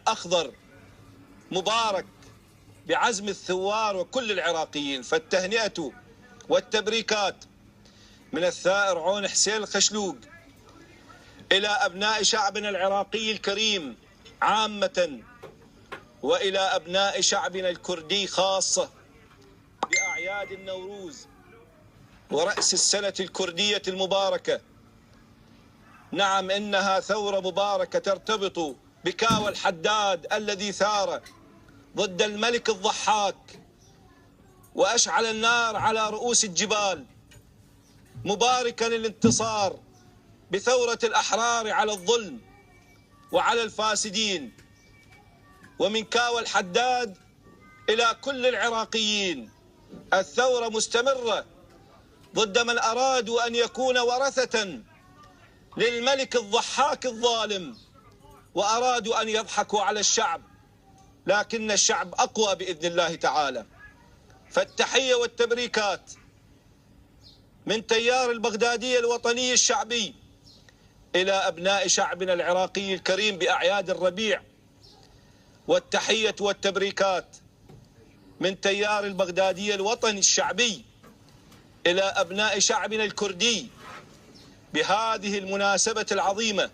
أخضر مبارك بعزم الثوار وكل العراقيين، فالتهنئة والتبريكات من الثائر عون حسين الخشلوق إلى أبناء شعبنا العراقي الكريم عامة، وإلى أبناء شعبنا الكردي خاصة بأعياد النوروز ورأس السنة الكردية المباركة. نعم، إنها ثورة مباركة ترتبط بكاوى الحداد الذي ثار ضد الملك الضحاك وأشعل النار على رؤوس الجبال، مباركا الانتصار بثورة الأحرار على الظلم وعلى الفاسدين. ومن كاوى الحداد إلى كل العراقيين، الثورة مستمرة ضد من أرادوا أن يكون ورثة للملك الضحاك الظالم، وأرادوا أن يضحكوا على الشعب، لكن الشعب أقوى بإذن الله تعالى. فالتحية والتبريكات من تيار البغدادية الوطني الشعبي إلى أبناء شعبنا العراقي الكريم بأعياد الربيع، والتحية والتبريكات من تيار البغدادية الوطني الشعبي إلى أبناء شعبنا الكردي بهذه المناسبة العظيمة